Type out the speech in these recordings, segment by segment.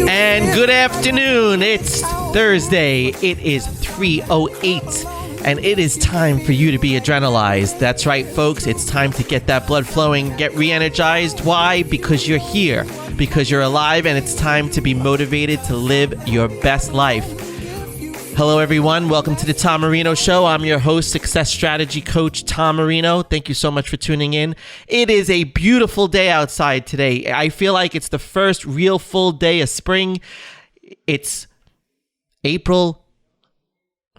And good afternoon. It's Thursday. It is 3:08. And it is time for you to be adrenalized. That's right, folks. It's time to get that blood flowing, get re-energized. Why? Because you're here, because you're alive, and it's time to be motivated to live your best life. Hello, everyone. Welcome to the Tom Marino Show. I'm your host, Success Strategy Coach Tom Marino. Thank you so much for tuning in. It is a beautiful day outside today. I feel like it's the first real full day of spring. It's April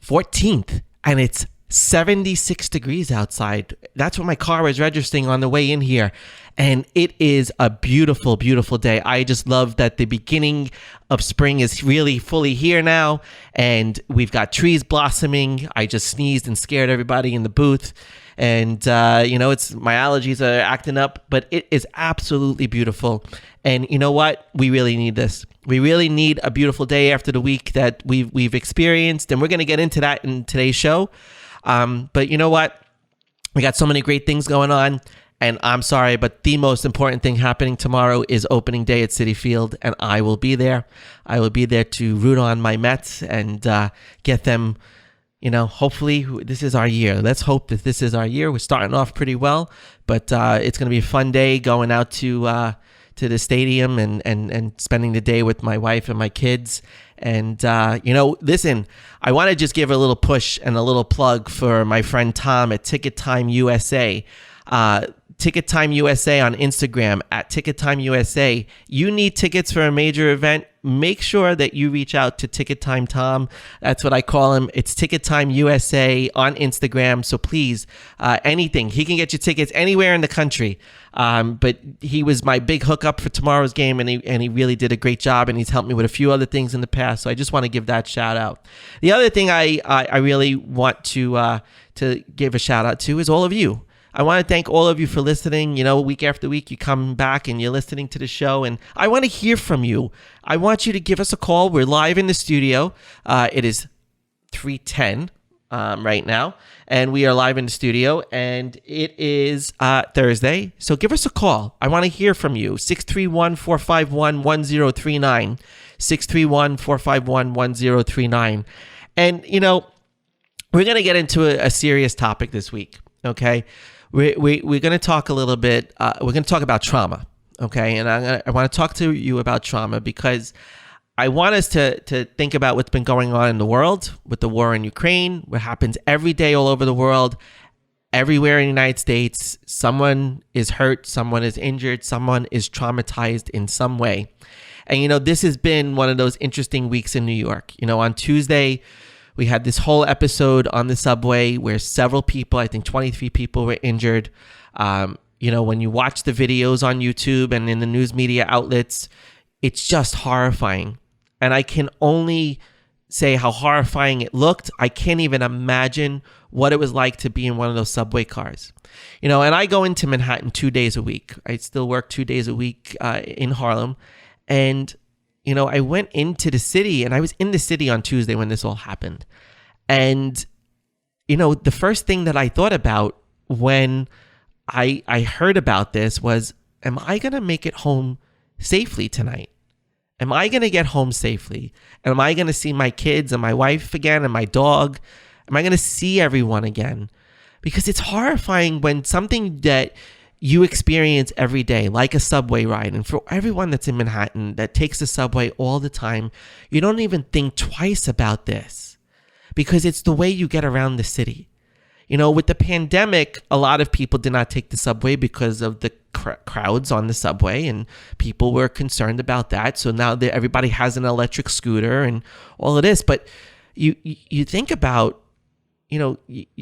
14th. And it's 76 degrees outside. That's what my car was registering on the way in here. And it is a beautiful, beautiful day. I just love that the beginning of spring is really fully here now. And we've got trees blossoming. I just sneezed and scared everybody in the booth. And, it's my allergies are acting up. But it is absolutely beautiful. And you know what? We really need this. We really need a beautiful day after the week that we've experienced, and we're going to get into that in today's show. But you know what? We got so many great things going on, and I'm sorry, but the most important thing happening tomorrow is opening day at Citi Field, and I will be there. I will be there to root on my Mets and get them. Hopefully this is our year. Let's hope that this is our year. We're starting off pretty well, but it's going to be a fun day going out to the stadium and spending the day with my wife and my kids. And, listen, I want to just give a little push and a little plug for my friend Tom at Ticket Time USA. Ticket Time USA on Instagram at Ticket Time USA. You need tickets for a major event. Make sure that you reach out to Ticket Time Tom. That's what I call him. It's Ticket Time USA on Instagram. So please, anything. He can get you tickets anywhere in the country. But he was my big hookup for tomorrow's game, and he really did a great job, and he's helped me with a few other things in the past. So I just want to give that shout out. The other thing I really want to give a shout out to is all of you. I want to thank all of you for listening. Week after week, you come back and you're listening to the show, and I want to hear from you. I want you to give us a call. We're live in the studio. It is 3:10 right now, and we are live in the studio, and it is Thursday. So give us a call. I want to hear from you. 631-451-1039. 631-451-1039. And, we're going to get into a serious topic this week, okay? We're going to talk a little bit. We're going to talk about trauma, okay? And I want to talk to you about trauma because I want us to think about what's been going on in the world with the war in Ukraine, what happens every day all over the world, everywhere in the United States. Someone is hurt, someone is injured, someone is traumatized in some way. And, this has been one of those interesting weeks in New York. On Tuesday, we had this whole episode on the subway where several people, I think 23 people, were injured. When you watch the videos on YouTube and in the news media outlets, it's just horrifying. And I can only say how horrifying it looked. I can't even imagine what it was like to be in one of those subway cars. And I go into Manhattan 2 days a week. I still work 2 days a week in Harlem. And I went into the city, and I was in the city on Tuesday when this all happened. And, the first thing that I thought about when I heard about this was, am I going to make it home safely tonight? Am I going to get home safely? And am I going to see my kids and my wife again and my dog? Am I going to see everyone again? Because it's horrifying when something that you experience every day, like a subway ride. And for everyone that's in Manhattan that takes the subway all the time, you don't even think twice about this because it's the way you get around the city. With the pandemic, a lot of people did not take the subway because of the crowds on the subway, and people were concerned about that. So now everybody has an electric scooter and all of this. But you think about,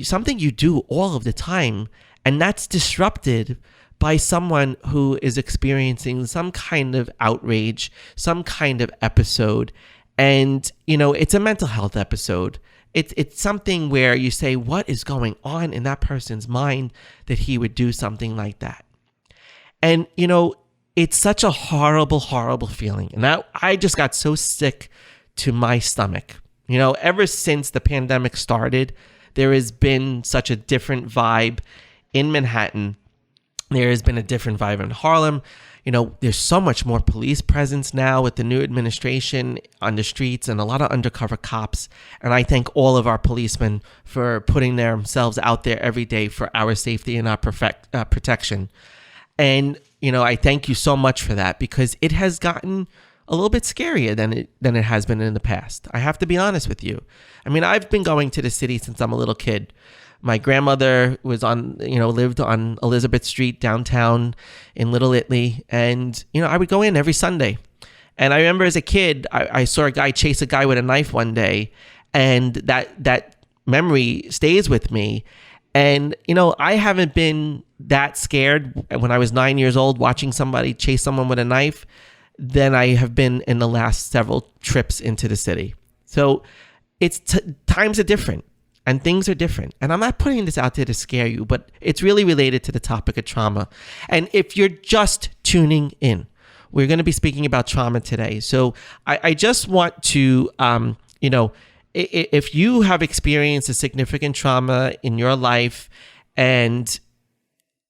something you do all of the time, and that's disrupted by someone who is experiencing some kind of outrage, some kind of episode. And, it's a mental health episode. It's something where you say, what is going on in that person's mind that he would do something like that? And, it's such a horrible, horrible feeling. And I just got so sick to my stomach. Ever since the pandemic started, there has been such a different vibe in Manhattan. There has been a different vibe in Harlem. There's so much more police presence now with the new administration on the streets and a lot of undercover cops. And I thank all of our policemen for putting themselves out there every day for our safety and our protection. And, I thank you so much for that, because it has gotten a little bit scarier than it has been in the past. I have to be honest with you. I've been going to the city since I'm a little kid. My grandmother lived on Elizabeth Street downtown in Little Italy. And, I would go in every Sunday. And I remember as a kid, I saw a guy chase a guy with a knife one day. And that memory stays with me. And, I haven't been that scared when I was 9 years old watching somebody chase someone with a knife than I have been in the last several trips into the city. So times are different. And things are different. And I'm not putting this out there to scare you, but it's really related to the topic of trauma. And if you're just tuning in, we're going to be speaking about trauma today. So I just want to, if you have experienced a significant trauma in your life and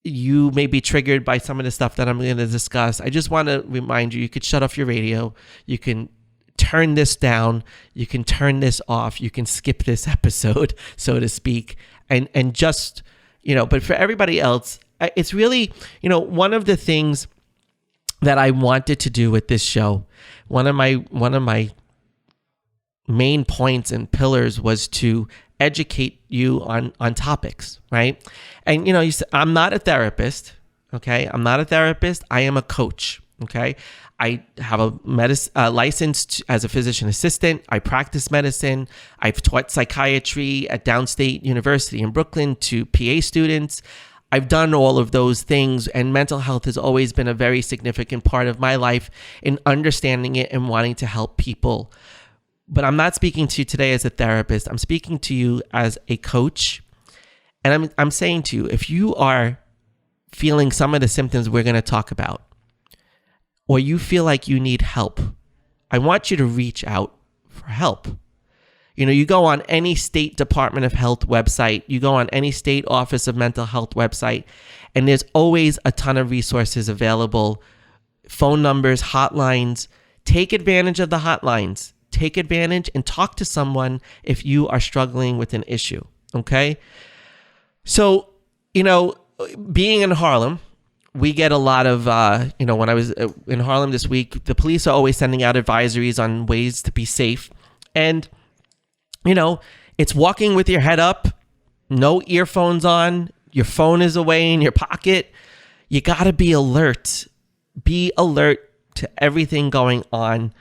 you may be triggered by some of the stuff that I'm going to discuss, I just want to remind you, you could shut off your radio. You can turn this down, you can turn this off, you can skip this episode, so to speak, and just, but for everybody else, it's really, one of the things that I wanted to do with this show, one of my main points and pillars was to educate you on topics, right? And, I'm not a therapist, okay? I'm not a therapist, I am a coach, okay? I have a license as a physician assistant. I practice medicine. I've taught psychiatry at Downstate University in Brooklyn to PA students. I've done all of those things, and mental health has always been a very significant part of my life in understanding it and wanting to help people. But I'm not speaking to you today as a therapist. I'm speaking to you as a coach. And I'm saying to you, if you are feeling some of the symptoms we're going to talk about, or you feel like you need help, I want you to reach out for help. You go on any state Department of Health website, you go on any state Office of Mental Health website, and there's always a ton of resources available, phone numbers, hotlines. Take advantage of the hotlines. Take advantage and talk to someone if you are struggling with an issue, okay? So, being in Harlem, we get a lot of, when I was in Harlem this week, the police are always sending out advisories on ways to be safe. And, it's walking with your head up, no earphones on, your phone is away in your pocket. You got to be alert. Be alert to everything going on.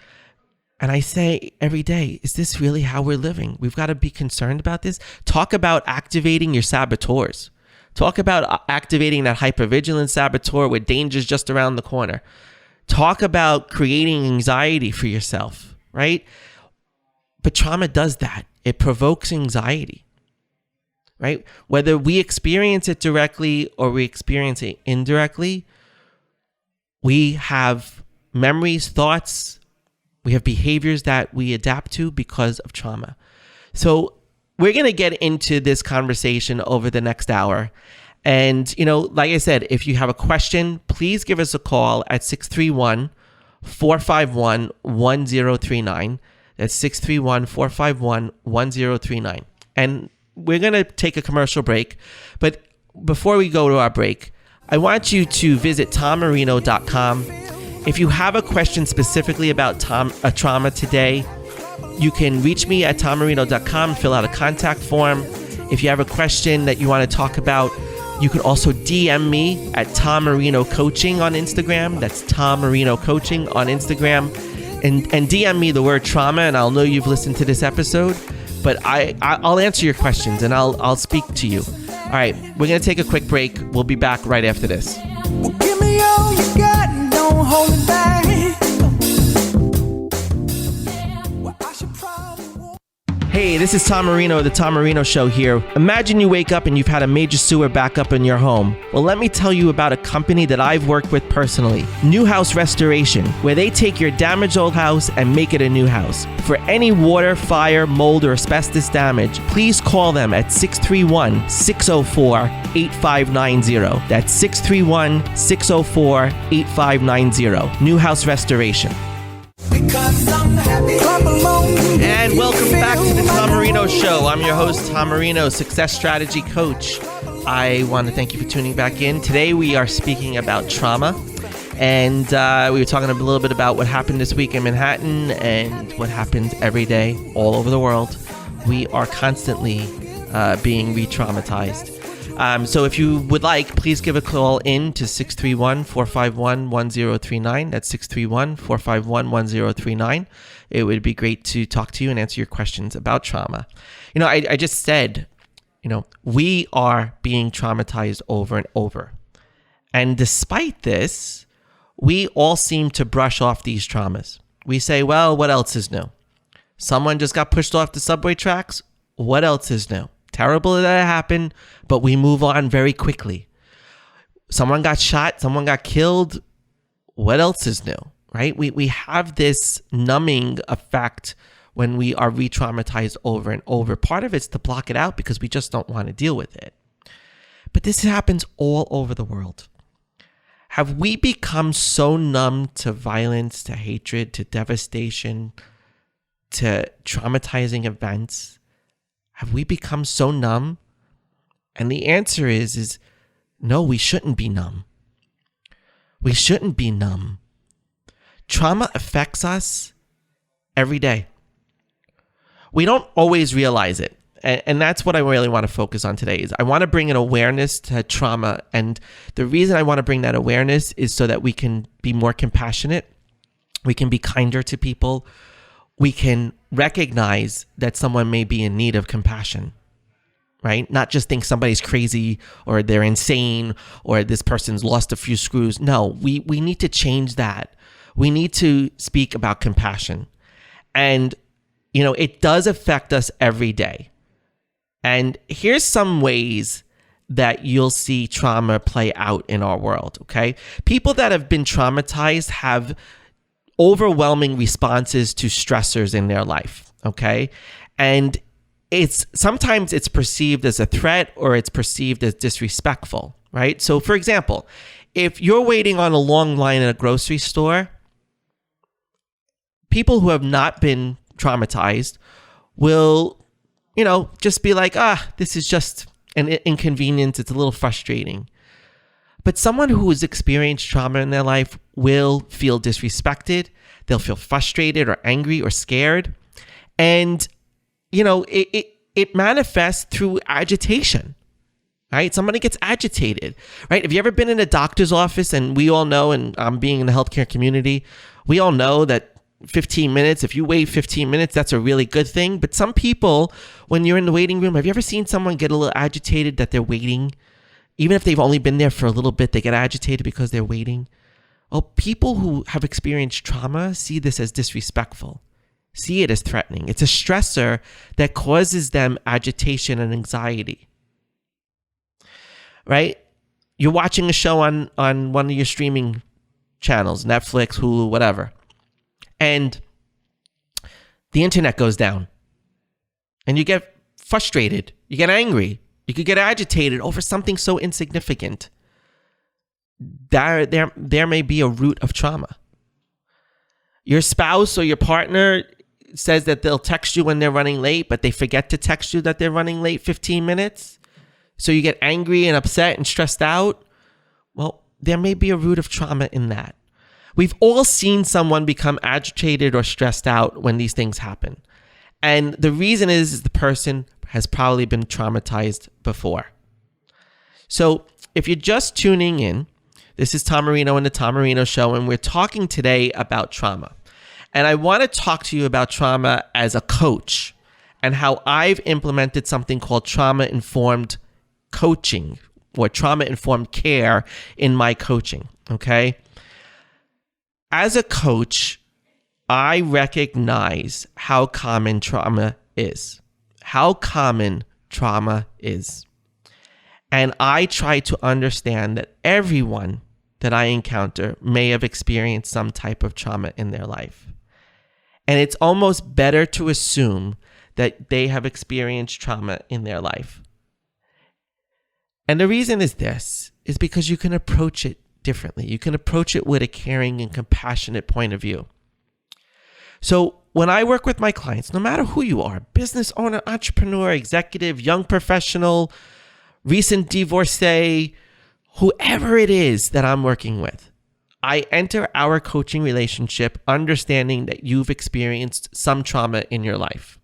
And I say every day, is this really how we're living? We've got to be concerned about this. Talk about activating your saboteurs. Talk about activating that hypervigilant saboteur where danger's just around the corner. Talk about creating anxiety for yourself, right? But trauma does that. It provokes anxiety, right? Whether we experience it directly or we experience it indirectly, we have memories, thoughts, we have behaviors that we adapt to because of trauma. So we're going to get into this conversation over the next hour. And, like I said, if you have a question, please give us a call at 631-451-1039. That's 631-451-1039. And we're going to take a commercial break. But before we go to our break, I want you to visit tommarino.com. If you have a question specifically about trauma today, you can reach me at tommarino.com, fill out a contact form. If you have a question that you want to talk about, you can also DM me at Tom Marino Coaching on Instagram. That's Tom Marino Coaching on Instagram. And DM me the word trauma, and I'll know you've listened to this episode. But I'll answer your questions, and I'll speak to you. All right, we're going to take a quick break. We'll be back right after this. Well, give me all you got and don't hold it back. Hey, Hey, this is Tom Marino of The Tom Marino Show here. Imagine you wake up and you've had a major sewer backup in your home. Well, let me tell you about a company that I've worked with personally, New House Restoration, where they take your damaged old house and make it a new house. For any water, fire, mold, or asbestos damage, please call them at 631-604-8590. That's 631-604-8590. New House Restoration. Because I'm happy. Clap along. And welcome back to the Tom Marino Show. I'm your host, Tom Marino, success strategy coach. I want to thank you for tuning back in. Today we are speaking about trauma. And we were talking a little bit about what happened this week in Manhattan and what happens every day all over the world. We are constantly being re-traumatized. So if you would like, please give a call in to 631-451-1039. That's 631-451-1039. It would be great to talk to you and answer your questions about trauma. You know, I just said, we are being traumatized over and over. And despite this, we all seem to brush off these traumas. We say, well, what else is new? Someone just got pushed off the subway tracks. What else is new? Terrible that it happened, but we move on very quickly. Someone got shot, someone got killed. What else is new, right? We have this numbing effect when we are re-traumatized over and over. Part of it's to block it out because we just don't want to deal with it. But this happens all over the world. Have we become so numb to violence, to hatred, to devastation, to traumatizing events? Have we become so numb? And the answer is no, we shouldn't be numb. We shouldn't be numb. Trauma affects us every day. We don't always realize it. And that's what I really want to focus on today is I want to bring an awareness to trauma. And the reason I want to bring that awareness is so that we can be more compassionate. We can be kinder to people. We can recognize that someone may be in need of compassion, right? Not just think somebody's crazy or they're insane or this person's lost a few screws. No, we need to change that. We need to speak about compassion. And, it does affect us every day. And here's some ways that you'll see trauma play out in our world, okay? People that have been traumatized have overwhelming responses to stressors in their life, okay? And sometimes it's perceived as a threat or it's perceived as disrespectful, right? So for example, if you're waiting on a long line at a grocery store, people who have not been traumatized will, just be like, this is just an inconvenience. It's a little frustrating. But someone who has experienced trauma in their life will feel disrespected. They'll feel frustrated or angry or scared. And, it manifests through agitation, right? Somebody gets agitated, right? Have you ever been in a doctor's office? And we all know, and I'm being in the healthcare community, we all know that 15 minutes, if you wait 15 minutes, that's a really good thing. But some people, when you're in the waiting room, have you ever seen someone get a little agitated that they're waiting? Even if they've only been there for a little bit, they get agitated because they're waiting. Well, people who have experienced trauma see this as disrespectful, see it as threatening. It's a stressor that causes them agitation and anxiety, right? You're watching a show on one of your streaming channels, Netflix, Hulu, whatever, and the internet goes down and you get frustrated, you get angry. You could get agitated over something so insignificant. There may be a root of trauma. Your spouse or your partner says that they'll text you when they're running late, but they forget to text you that they're running late 15 minutes. So you get angry and upset and stressed out. Well, there may be a root of trauma in that. We've all seen someone become agitated or stressed out when these things happen. And the reason is the person has probably been traumatized before. So if you're just tuning in, this is Tom Marino and the Tom Marino Show, and we're talking today about trauma. And I want to talk to you about trauma as a coach and how I've implemented something called trauma-informed coaching or trauma-informed care in my coaching, okay? As a coach, I recognize how common trauma is. how common trauma is. And I try to understand that everyone that I encounter may have experienced some type of trauma in their life. And it's almost better to assume that they have experienced trauma in their life. And the reason is because you can approach it differently. You can approach it with a caring and compassionate point of view. So when I work with my clients, no matter who you are, business owner, entrepreneur, executive, young professional, recent divorcee, whoever it is that I'm working with, I enter our coaching relationship understanding that you've experienced some trauma in your life.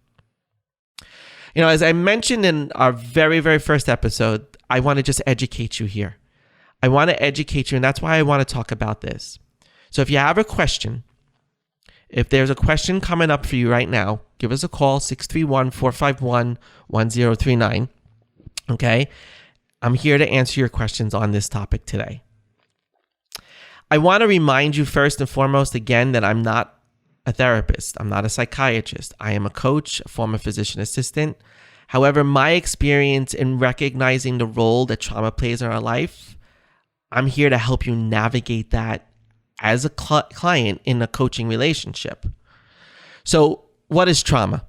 You know, as I mentioned in our very, very first episode, I want to just educate you here. I want to educate you, and that's why I want to talk about this. So if you have a question, if there's a question coming up for you right now, give us a call, 631-451-1039. Okay? I'm here to answer your questions on this topic today. I want to remind you first and foremost again that I'm not a therapist. I'm not a psychiatrist. I am a coach, a former physician assistant. However, my experience in recognizing the role that trauma plays in our life, I'm here to help you navigate that as a client in a coaching relationship. So, what is trauma?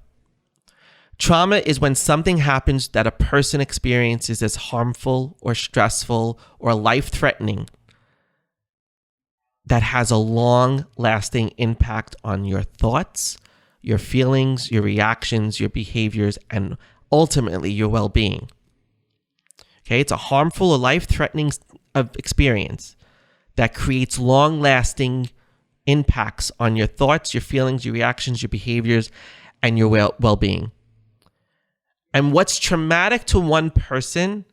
Trauma is when something happens that a person experiences as harmful or stressful or life-threatening that has a long-lasting impact on your thoughts, your feelings, your reactions, your behaviors, and ultimately your well-being. Okay, it's a harmful or life-threatening experience that creates long-lasting impacts on your thoughts, your feelings, your reactions, your behaviors, and your well-being. And what's traumatic to one person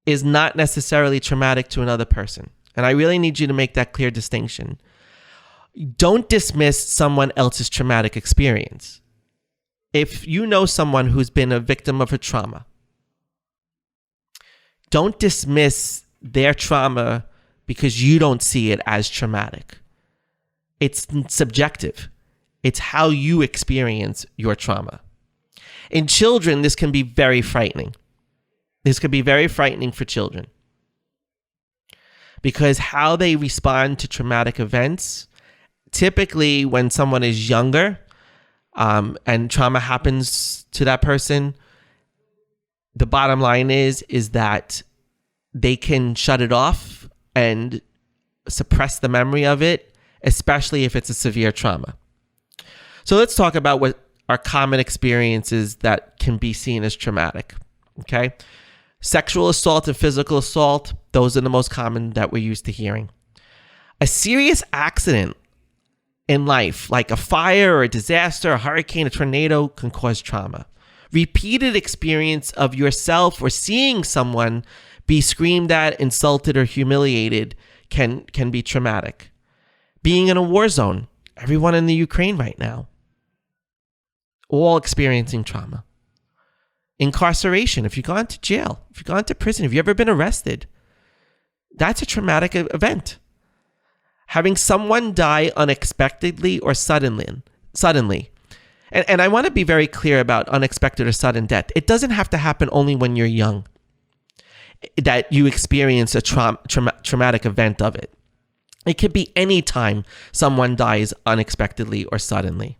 is not necessarily traumatic to another person. And I really need you to make that clear distinction. Don't dismiss someone else's traumatic experience. If you know someone who's been a victim of a trauma, don't dismiss their trauma because you don't see it as traumatic. It's subjective. It's how you experience your trauma. In children, this can be very frightening. This could be very frightening for children because how they respond to traumatic events, typically when someone is younger and trauma happens to that person, the bottom line is that they can shut it off and suppress the memory of it, especially if it's a severe trauma. So let's talk about what are common experiences that can be seen as traumatic, okay? Sexual assault and physical assault, those are the most common that we're used to hearing. A serious accident in life, like a fire or a disaster, a hurricane, a tornado, can cause trauma. Repeated experience of yourself or seeing someone be screamed at, insulted, or humiliated can be traumatic. Being in a war zone, everyone in the Ukraine right now, all experiencing trauma. Incarceration, if you've gone to jail, if you've gone to prison, if you've ever been arrested, that's a traumatic event. Having someone die unexpectedly or suddenly. And I want to be very clear about unexpected or sudden death. It doesn't have to happen only when you're young, that you experience a traumatic event of it. It could be any time someone dies unexpectedly or suddenly.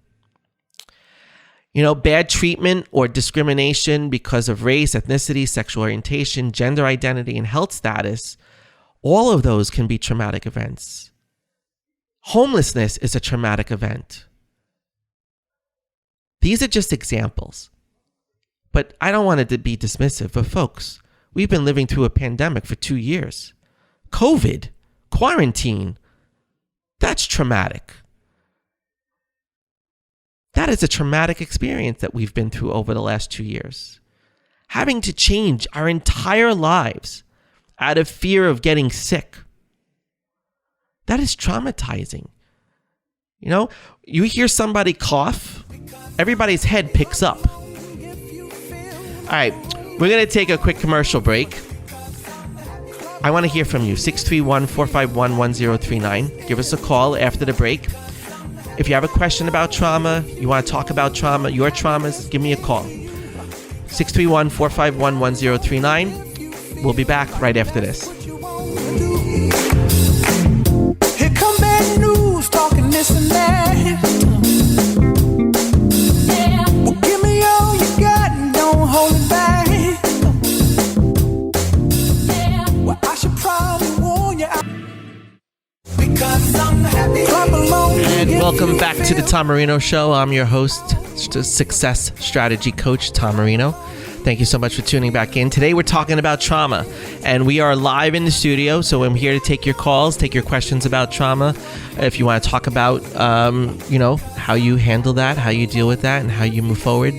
You know, bad treatment or discrimination because of race, ethnicity, sexual orientation, gender identity, and health status, all of those can be traumatic events. Homelessness is a traumatic event. These are just examples. But I don't want it to be dismissive. But folks, we've been living through a pandemic for 2 years. COVID, quarantine, that's traumatic. That is a traumatic experience that we've been through over the last 2 years. Having to change our entire lives out of fear of getting sick. That is traumatizing. You know, you hear somebody cough, everybody's head picks up. All right, we're going to take a quick commercial break. I want to hear from you, 631-451-1039. Give us a call after the break. If you have a question about trauma, you want to talk about trauma, your traumas, give me a call. 631-451-1039. We'll be back right after this. Here come bad news, talking this and that. Well, give me all you got and don't hold it back. Well, I should probably warn you because I'm happy. Clap along. And welcome back to the Tom Marino Show. I'm your host, Success Strategy Coach Tom Marino. Thank you so much for tuning back in. Today we're talking about trauma, and we are live in the studio, so I'm here to take your calls, take your questions about trauma. If you want to talk about, how you handle that, how you deal with that, and how you move forward,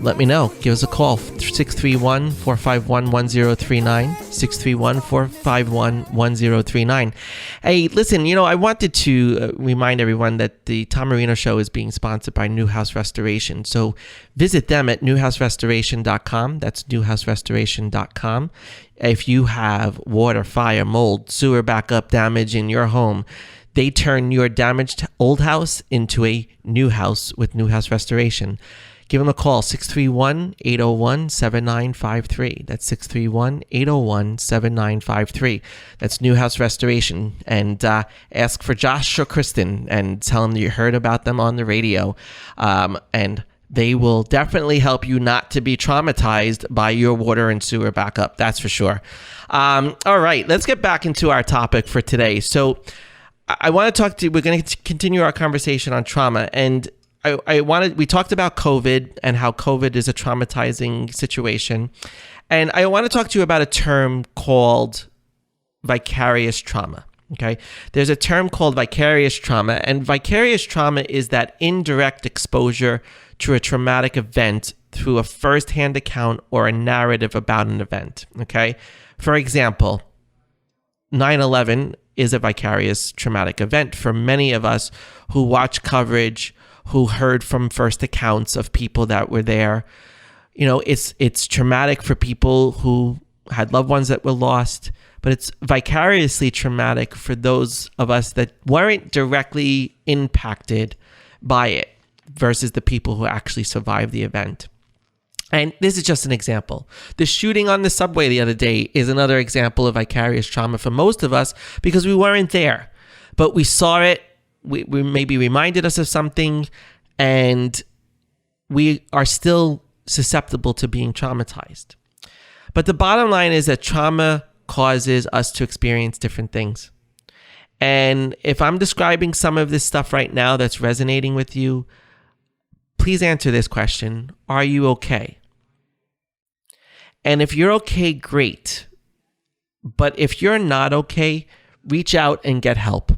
let me know. Give us a call, 631-451-1039, 631-451-1039. Hey, listen, I wanted to remind everyone that the Tom Marino Show is being sponsored by Newhouse Restoration. So visit them at newhouserestoration.com. That's newhouserestoration.com. If you have water, fire, mold, sewer backup damage in your home, they turn your damaged old house into a new house with Newhouse Restoration. Give them a call, 631-801-7953. That's 631-801-7953. That's Newhouse Restoration. And ask for Josh or Kristen and tell them that you heard about them on the radio. And they will definitely help you not to be traumatized by your water and sewer backup. That's for sure. All right, let's get back into our topic for today. So I want to we're going to continue our conversation on trauma. And we talked about COVID and how COVID is a traumatizing situation. And I want to talk to you about a term called vicarious trauma. Okay. There's a term called vicarious trauma, and vicarious trauma is that indirect exposure to a traumatic event through a first-hand account or a narrative about an event. Okay. For example, 9/11 is a vicarious traumatic event for many of us who watch coverage, who heard from first accounts of people that were there. It's traumatic for people who had loved ones that were lost, but it's vicariously traumatic for those of us that weren't directly impacted by it versus the people who actually survived the event. And this is just an example. The shooting on the subway the other day is another example of vicarious trauma for most of us because we weren't there, but we saw it. We maybe reminded us of something, and we are still susceptible to being traumatized. But the bottom line is that trauma causes us to experience different things. And if I'm describing some of this stuff right now that's resonating with you, please answer this question. Are you okay? And if you're okay, great. But if you're not okay, reach out and get help.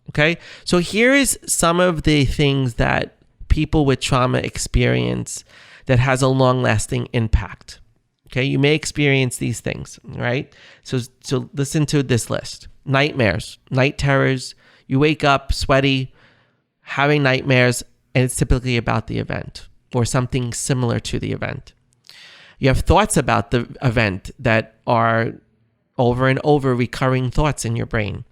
Okay, so here is some of the things that people with trauma experience that has a long-lasting impact. Okay, you may experience these things, right? So listen to this list. Nightmares, night terrors. You wake up sweaty, having nightmares, and it's typically about the event or something similar to the event. You have thoughts about the event that are over and over recurring thoughts in your brain.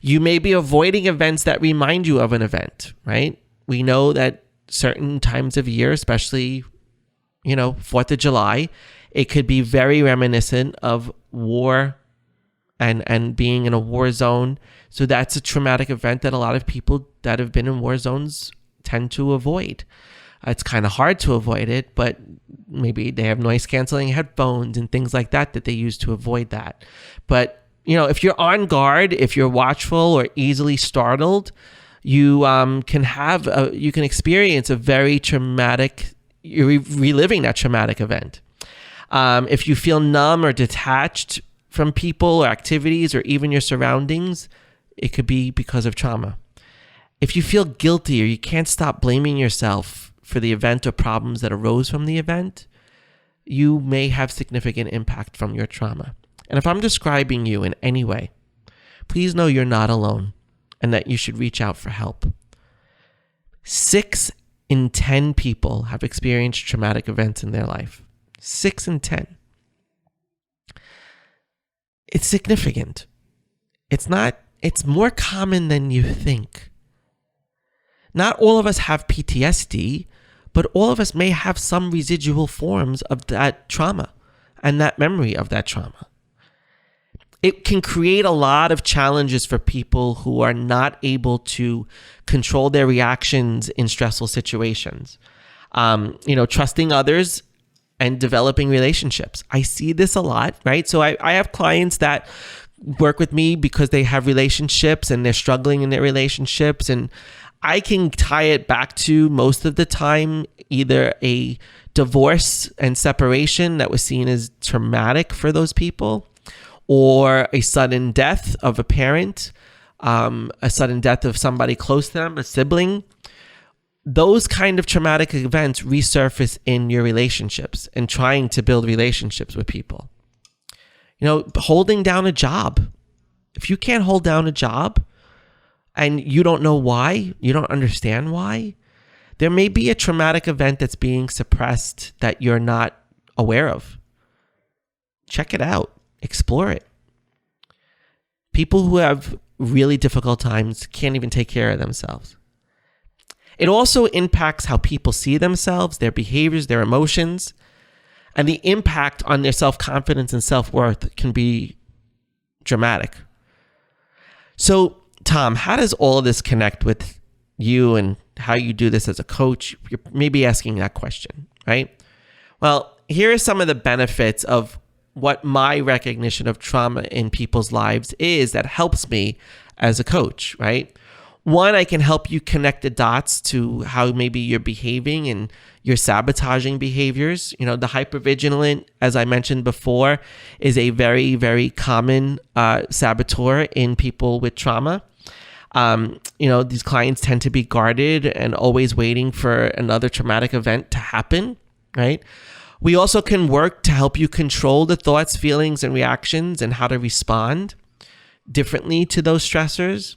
You may be avoiding events that remind you of an event, right? We know that certain times of year, especially, 4th of July, it could be very reminiscent of war and being in a war zone. So that's a traumatic event that a lot of people that have been in war zones tend to avoid. It's kind of hard to avoid it, but maybe they have noise canceling headphones and things like that they use to avoid that. But if you're on guard, if you're watchful or easily startled, you can experience a very traumatic, you're reliving that traumatic event. If you feel numb or detached from people or activities or even your surroundings, it could be because of trauma. If you feel guilty or you can't stop blaming yourself for the event or problems that arose from the event, you may have significant impact from your trauma. And if I'm describing you in any way, please know you're not alone and that you should reach out for help. 6 in 10 people have experienced traumatic events in their life. 6 in 10. It's significant. It's more common than you think. Not all of us have PTSD, but all of us may have some residual forms of that trauma and that memory of that trauma. It can create a lot of challenges for people who are not able to control their reactions in stressful situations. Trusting others and developing relationships. I see this a lot, right? So I have clients that work with me because they have relationships and they're struggling in their relationships. And I can tie it back to, most of the time, either a divorce and separation that was seen as traumatic for those people, or a sudden death of a parent, a sudden death of somebody close to them, a sibling. Those kind of traumatic events resurface in your relationships and trying to build relationships with people. Holding down a job. If you can't hold down a job and you don't know why, you don't understand why, there may be a traumatic event that's being suppressed that you're not aware of. Check it out. Explore it. People who have really difficult times can't even take care of themselves. It also impacts how people see themselves, their behaviors, their emotions, and the impact on their self-confidence and self-worth can be dramatic. So, Tom, how does all of this connect with you and how you do this as a coach? You're maybe asking that question, right? Well, here are some of the benefits of what my recognition of trauma in people's lives is that helps me as a coach, right? One, I can help you connect the dots to how maybe you're behaving and you're sabotaging behaviors. The hypervigilant, as I mentioned before, is a very, very common saboteur in people with trauma. These clients tend to be guarded and always waiting for another traumatic event to happen, right? We also can work to help you control the thoughts, feelings, and reactions and how to respond differently to those stressors.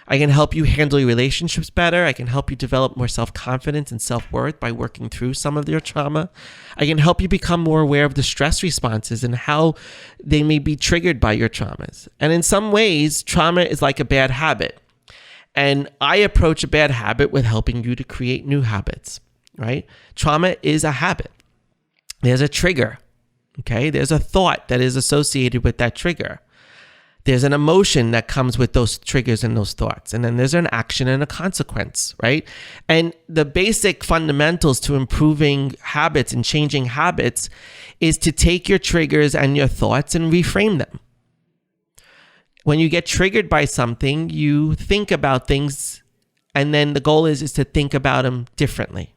I can help you handle your relationships better. I can help you develop more self-confidence and self-worth by working through some of your trauma. I can help you become more aware of the stress responses and how they may be triggered by your traumas. And in some ways, trauma is like a bad habit. And I approach a bad habit with helping you to create new habits, right? Trauma is a habit. There's a trigger, okay? There's a thought that is associated with that trigger. There's an emotion that comes with those triggers and those thoughts. And then there's an action and a consequence, right? And the basic fundamentals to improving habits and changing habits is to take your triggers and your thoughts and reframe them. When you get triggered by something, you think about things, and then the goal is to think about them differently.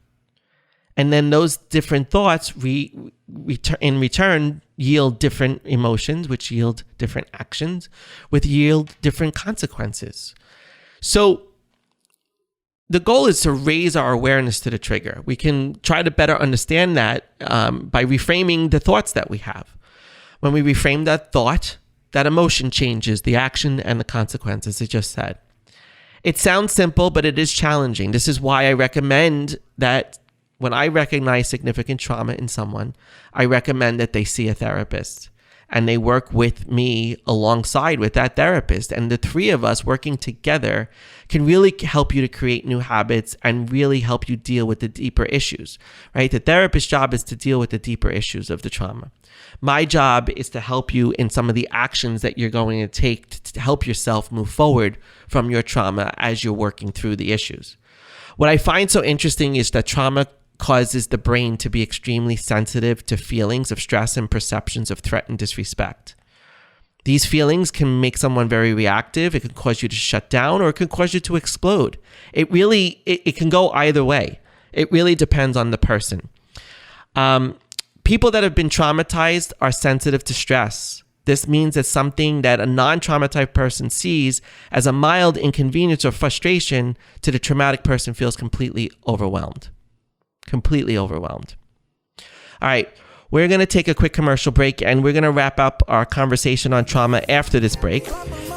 And then those different thoughts in return yield different emotions, which yield different actions, which yield different consequences. So the goal is to raise our awareness to the trigger. We can try to better understand that by reframing the thoughts that we have. When we reframe that thought, that emotion changes the action and the consequences, as I just said. It sounds simple, but it is challenging. This is why I recommend that when I recognize significant trauma in someone, I recommend that they see a therapist and they work with me alongside with that therapist. And the three of us working together can really help you to create new habits and really help you deal with the deeper issues, right? The therapist's job is to deal with the deeper issues of the trauma. My job is to help you in some of the actions that you're going to take to help yourself move forward from your trauma as you're working through the issues. What I find so interesting is that trauma causes the brain to be extremely sensitive to feelings of stress and perceptions of threat and disrespect. These feelings can make someone very reactive. It can cause you to shut down, or it can cause you to explode. It can go either way. It really depends on the person. People that have been traumatized are sensitive to stress. This means that something that a non-traumatized person sees as a mild inconvenience or frustration to the traumatic person feels completely overwhelmed. Completely overwhelmed. All right, we're going to take a quick commercial break and we're going to wrap up our conversation on trauma after this break.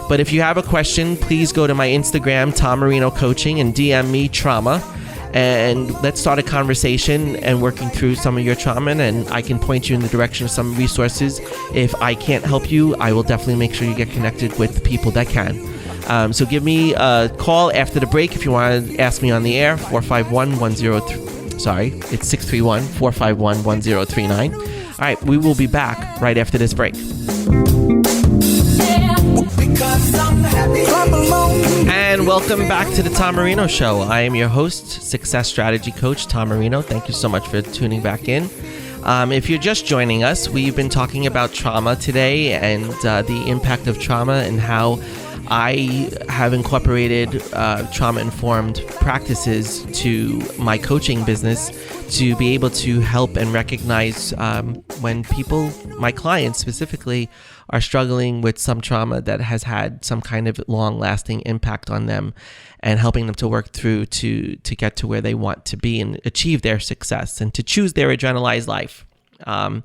But if you have a question, please go to my Instagram, Tom Marino Coaching, and DM me trauma. And let's start a conversation and working through some of your trauma, and I can point you in the direction of some resources. If I can't help you, I will definitely make sure you get connected with people that can. So give me a call after the break if you want to ask me on the air, 451-1033. Sorry, it's 631-451-1039. All right, we will be back right after this break. And welcome back to the Tom Marino Show. I am your host, Success Strategy Coach Tom Marino. Thank you so much for tuning back in. If you're just joining us, we've been talking about trauma today and the impact of trauma and how I have incorporated trauma-informed practices to my coaching business to be able to help and recognize when people, my clients specifically, are struggling with some trauma that has had some kind of long-lasting impact on them, and helping them to work through to get to where they want to be and achieve their success and to choose their adrenalized life. A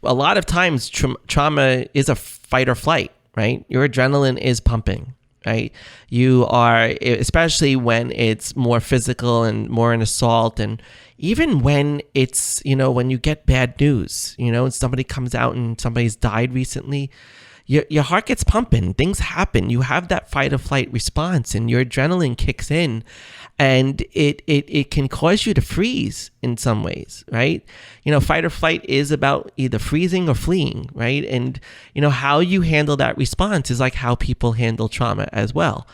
lot of times trauma is a fight or flight, right? Your adrenaline is pumping, right? You are, especially when it's more physical and more an assault, and even when it's, when you get bad news, somebody comes out and somebody's died recently, your heart gets pumping, things happen, you have that fight or flight response, and your adrenaline kicks in, and it can cause you to freeze in some ways, right? Fight or flight is about either freezing or fleeing, right? And, how you handle that response is like how people handle trauma as well.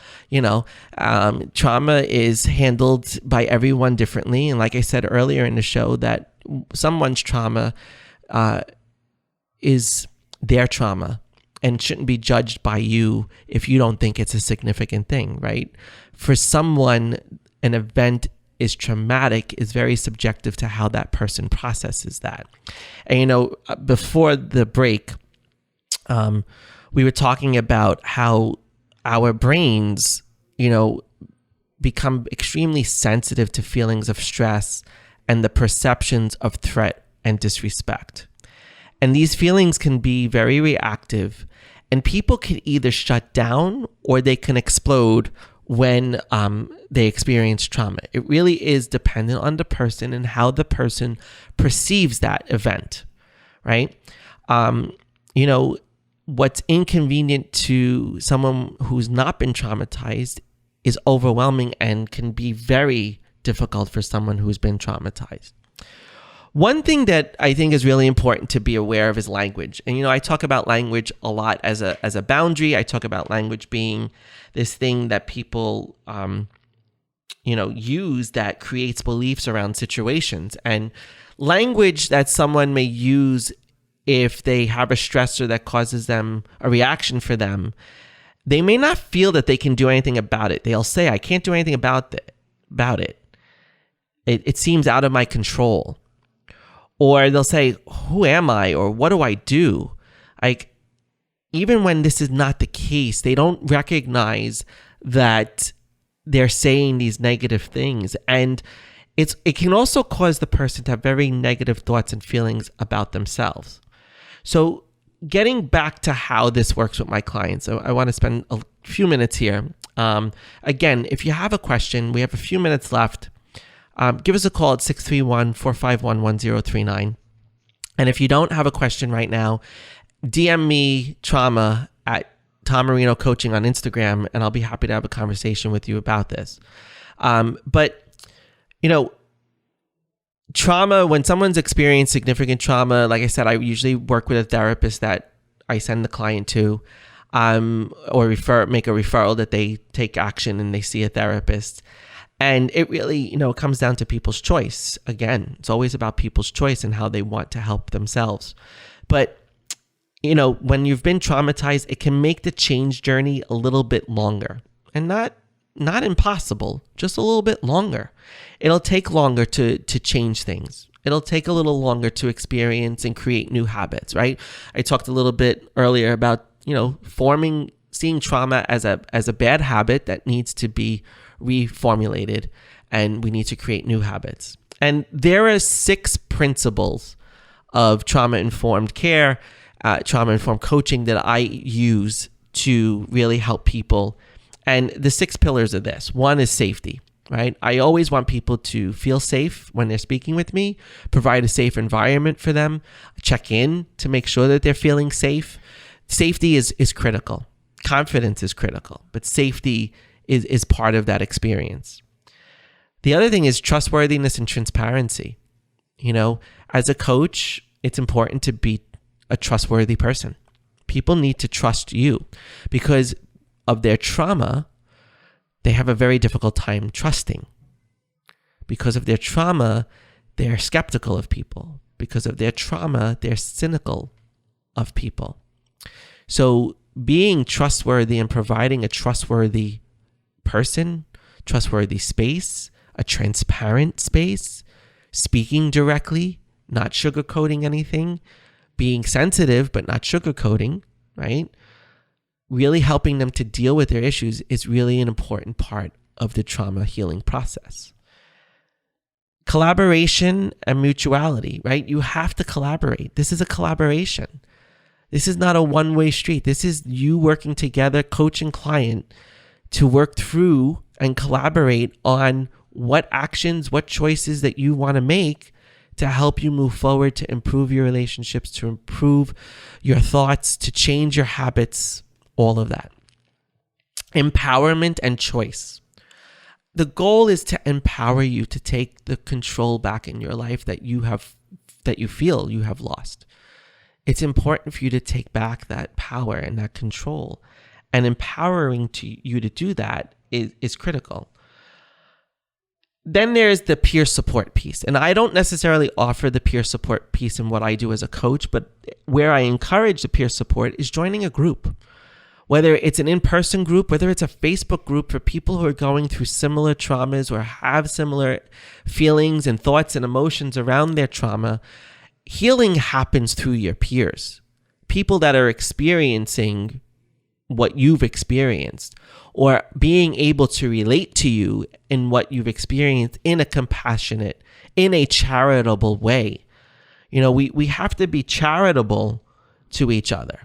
Trauma is handled by everyone differently. And like I said earlier in the show, that someone's trauma is their trauma and shouldn't be judged by you if you don't think it's a significant thing, right? For someone, an event is traumatic is very subjective to how that person processes that. And, before the break, we were talking about how our brains, become extremely sensitive to feelings of stress and the perceptions of threat and disrespect. And these feelings can be very reactive, and people can either shut down or they can explode when they experience trauma. It really is dependent on the person and how the person perceives that event, right? What's inconvenient to someone who's not been traumatized is overwhelming and can be very difficult for someone who's been traumatized. One thing that I think is really important to be aware of is language. And, I talk about language a lot as a boundary. I talk about language being this thing that people, use that creates beliefs around situations. And language that someone may use if they have a stressor that causes them a reaction for them, they may not feel that they can do anything about it. They'll say, I can't do anything about it. It seems out of my control. Or they'll say, who am I? Or what do I do? Even when this is not the case, they don't recognize that they're saying these negative things. And it can also cause the person to have very negative thoughts and feelings about themselves. So getting back to how this works with my clients, I want to spend a few minutes here. Again, if you have a question, we have a few minutes left. Give us a call at 631-451-1039. And if you don't have a question right now, DM me trauma at Tom Marino Coaching on Instagram, and I'll be happy to have a conversation with you about this. But trauma, when someone's experienced significant trauma, like I said, I usually work with a therapist that I send the client to, or make a referral that they take action and they see a therapist. And it really, comes down to people's choice. Again, it's always about people's choice and how they want to help themselves. But, when you've been traumatized, it can make the change journey a little bit longer, and not impossible, just a little bit longer. It'll take longer to change things. It'll take a little longer to experience and create new habits, right? I talked a little bit earlier about, seeing trauma as a bad habit that needs to be reformulated, and we need to create new habits. And there are 6 principles of trauma-informed care, trauma-informed coaching that I use to really help people. And the 6 pillars of this. 1 is safety, right? I always want people to feel safe when they're speaking with me, provide a safe environment for them, check in to make sure that they're feeling safe. Safety is critical. Confidence is critical, but safety is part of that experience. The other thing is trustworthiness and transparency. As a coach, it's important to be a trustworthy person. People need to trust you because of their trauma. They have a very difficult time trusting. Because of their trauma, they're skeptical of people. Because of their trauma, they're cynical of people. So being trustworthy and providing a trustworthy person, trustworthy space, a transparent space, speaking directly, not sugarcoating anything, being sensitive but not sugarcoating, right? Really helping them to deal with their issues is really an important part of the trauma healing process. Collaboration and mutuality, right? You have to collaborate. This is a collaboration. This is not a one-way street. This is you working together, coach and client, to work through and collaborate on what actions, what choices that you want to make to help you move forward, to improve your relationships, to improve your thoughts, to change your habits, all of that. Empowerment and choice. The goal is to empower you to take the control back in your life that you feel you have lost. It's important for you to take back that power and that control. And empowering you to do that is critical. Then there's the peer support piece. And I don't necessarily offer the peer support piece in what I do as a coach, but where I encourage the peer support is joining a group. Whether it's an in-person group, whether it's a Facebook group for people who are going through similar traumas or have similar feelings and thoughts and emotions around their trauma, healing happens through your peers. People that are experiencing what you've experienced or being able to relate to you in what you've experienced in a compassionate, in a charitable way. We have to be charitable to each other.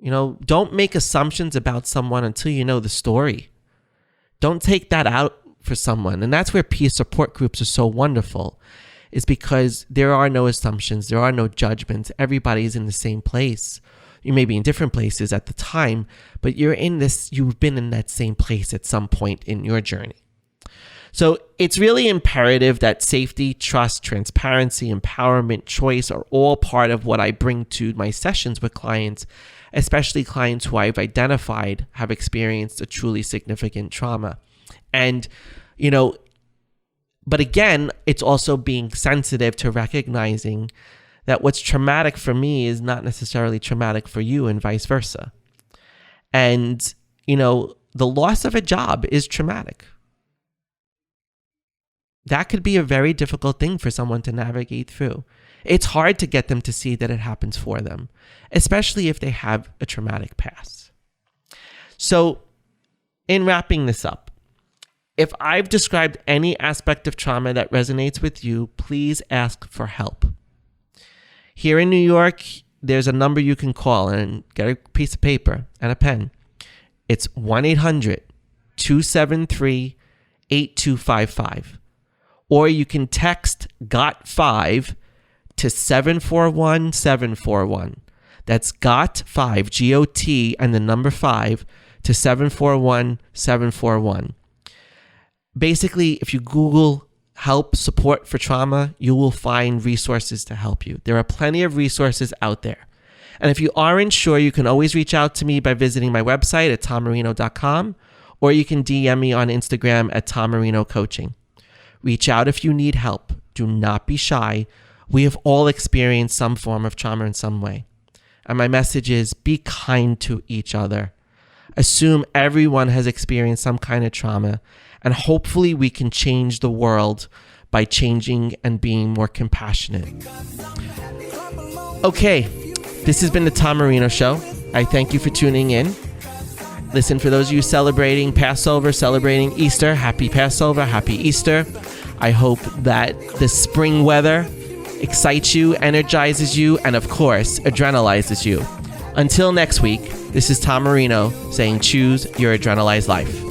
Don't make assumptions about someone until you know the story. Don't take that out for someone. And that's where peer support groups are so wonderful, is because there are no assumptions. There are no judgments. Everybody's in the same place. You may be in different places at the time, but you've been in that same place at some point in your journey. So it's really imperative that safety, trust, transparency, empowerment, choice are all part of what I bring to my sessions with clients, especially clients who I've identified have experienced a truly significant trauma. And, but again, it's also being sensitive to recognizing that what's traumatic for me is not necessarily traumatic for you and vice versa. And, the loss of a job is traumatic. That could be a very difficult thing for someone to navigate through. It's hard to get them to see that it happens for them, especially if they have a traumatic past. So, in wrapping this up, if I've described any aspect of trauma that resonates with you, please ask for help. Here in New York, there's a number you can call and get a piece of paper and a pen. It's 1-800-273-8255. Or you can text GOT5 to 741-741. That's GOT5, G-O-T, and the number 5 to 741-741. Basically, if you Google help support for trauma, you will find resources to help you. There are plenty of resources out there. And if you aren't sure, you can always reach out to me by visiting my website at tommarino.com, or you can DM me on Instagram at tommarinocoaching. Reach out if you need help. Do not be shy. We have all experienced some form of trauma in some way. And my message is, be kind to each other. Assume everyone has experienced some kind of trauma, and hopefully we can change the world by changing and being more compassionate. Okay, this has been the Tom Marino Show. I thank you for tuning in. Listen, for those of you celebrating Passover, celebrating Easter, happy Passover, happy Easter. I hope that the spring weather excites you, energizes you, and of course, adrenalizes you. Until next week, this is Tom Marino saying choose your adrenalized life.